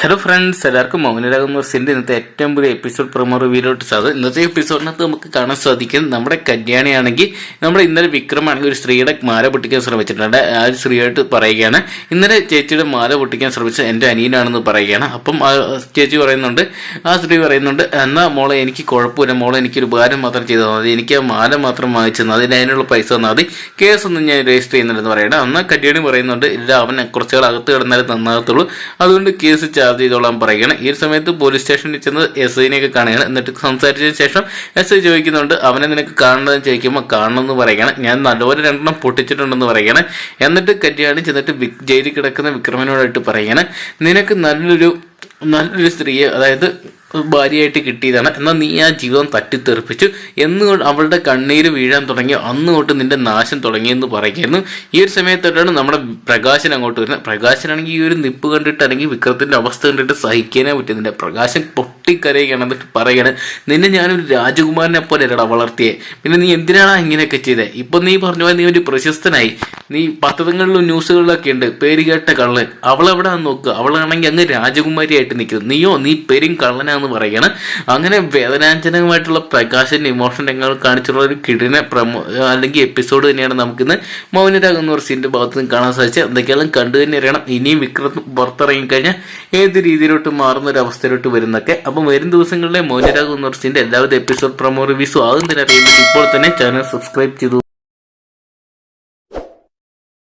Hello friends, എല്ലാവർക്കും മൗനരാഗം വർസിന്റെ ഇന്നത്തെ ഏറ്റവും പുതിയ എപ്പിസോഡ് പ്രൊമോ റിവ്യൂലോട്ട് സാധനം. ഇന്നത്തെ എപ്പിസോഡിനകത്ത് നമുക്ക് കാണാൻ സാധിക്കും, നമ്മുടെ കല്യാണിയാണെങ്കിൽ നമ്മുടെ ഇന്നലെ വിക്രമാണെങ്കിൽ ഒരു സ്ത്രീയുടെ മാല പൊട്ടിക്കാൻ ശ്രമിച്ചിട്ടുണ്ട്. ആ ഒരു സ്ത്രീയായിട്ട് പറയുകയാണ്, ഇന്നലെ ചേച്ചിയുടെ മാല പൊട്ടിക്കാൻ ശ്രമിച്ചത് എൻ്റെ അനിയനാണെന്ന് പറയുകയാണ്. അപ്പം ആ ചേച്ചി പറയുന്നുണ്ട്, ആ സ്ത്രീ പറയുന്നുണ്ട്, എന്നാൽ മോളെ എനിക്ക് കുഴപ്പമില്ല, മോളെ എനിക്കൊരു ഉപകാരം മാത്രം ചെയ്താൽ മതി, എനിക്ക് ആ മാല മാത്രം വാങ്ങിച്ചു തന്നാൽ മതി, അതിനുള്ള പൈസ തന്നാൽ മതി, കേസൊന്നും ഞാൻ രജിസ്റ്റർ ചെയ്യുന്നില്ലെന്ന് പറയണം. എന്നാൽ കല്യാണി പറയുന്നുണ്ട്, ഇല്ല, അവൻ കുറച്ചുകൾ അകത്ത് കിടന്നാലേ നന്നാകത്തുള്ളൂ, അതുകൊണ്ട് കേസ് ചാർജ് ചെയ്തോളാൻ പറയുകയാണ്. ഈ സമയത്ത് പോലീസ് സ്റ്റേഷനിൽ ചെന്ന് എസ് ഐനെയൊക്കെ കാണുകയാണ്. എന്നിട്ട് സംസാരിച്ചതിന് ശേഷം എസ് ഐ ചോദിക്കുന്നുണ്ട്, അവനെ നിനക്ക് കാണണമെന്ന് ചോദിക്കുമ്പോൾ കാണണമെന്ന് പറയുകയാണ്. ഞാൻ നല്ലപോലെ 2 പൊട്ടിച്ചിട്ടുണ്ടെന്ന് പറയുകയാണ്. എന്നിട്ട് കല്യാണി ചെന്നിട്ട് ജയിലിൽ കിടക്കുന്ന വിക്രമനോടായിട്ട് പറയുകയാണ്, നിനക്ക് നല്ലൊരു സ്ത്രീയെ, അതായത് ഭാര്യയായിട്ട് കിട്ടിയതാണ്, എന്നാൽ നീ ആ ജീവിതം തട്ടിത്തെറിപ്പിച്ചു എന്ന് അവളുടെ കണ്ണീര് വീഴാൻ തുടങ്ങി, അന്ന് തൊട്ട് നിന്റെ നാശം തുടങ്ങിയെന്ന് പറയുകയായിരുന്നു. ഈ ഒരു സമയത്തോട്ടാണ് നമ്മുടെ പ്രകാശൻ അങ്ങോട്ട് വരുന്നത്. പ്രകാശനാണെങ്കിൽ ഈ ഒരു നിപ്പ് കണ്ടിട്ട്, അല്ലെങ്കിൽ വിക്രത്തിന്റെ അവസ്ഥ കണ്ടിട്ട് സഹിക്കാനേ പറ്റുന്നില്ല. പ്രകാശൻ പൊട്ടിക്കരയുകയാണ്. എന്നിട്ട് പറയാണ്, നിന്നെ ഞാനൊരു രാജകുമാരനെ പോലെ അല്ലടാ വളർത്തിയേ, പിന്നെ നീ എന്തിനാണ് ഇങ്ങനെയൊക്കെ ചെയ്തേ? ഇപ്പൊ നീ പറഞ്ഞു നീ ഒരു പ്രശസ്തനായി, നീ പത്രങ്ങളിലും ന്യൂസുകളിലൊക്കെ ഉണ്ട് പേര് കേട്ട കള്ളൻ, അവളെവിടാന്ന് നോക്കുക, അവളാണെങ്കിൽ അങ്ങ് രാജകുമാരിയായിട്ട് നിൽക്കുന്നത്, നീ പെരും കള്ളനാന്ന് പറയാണ്. അങ്ങനെ വേദനാജനകമായിട്ടുള്ള പ്രകാശന്റെ ഇമോഷൻ രംഗങ്ങൾ കാണിച്ചുള്ള ഒരു കിടിന അല്ലെങ്കിൽ എപ്പിസോഡ് തന്നെയാണ് നമുക്കിന്ന് മൗനരാഗം വർസിന്റെ ഭാഗത്ത് നിന്ന് കാണാൻ സാധിച്ചത്. എന്തൊക്കെയാലും കണ്ടു തന്നെ അറിയണം ഇനിയും വിക്രം പുറത്തിറങ്ങിക്കഴിഞ്ഞാൽ ഏത് രീതിയിലോട്ട് മാറുന്ന ഒരു അവസ്ഥയിലോട്ട് വരുന്നൊക്കെ. അപ്പം വരും ദിവസങ്ങളിലെ മൗനരാഗം വർസിന്റെ എല്ലാവിധ എപ്പിസോഡ് പ്രൊമോ റിവ്യൂസും ആകും തന്നെ അറിയുന്നത്. ഇപ്പോൾ തന്നെ ചാനൽ സബ്സ്ക്രൈബ് ചെയ്തു.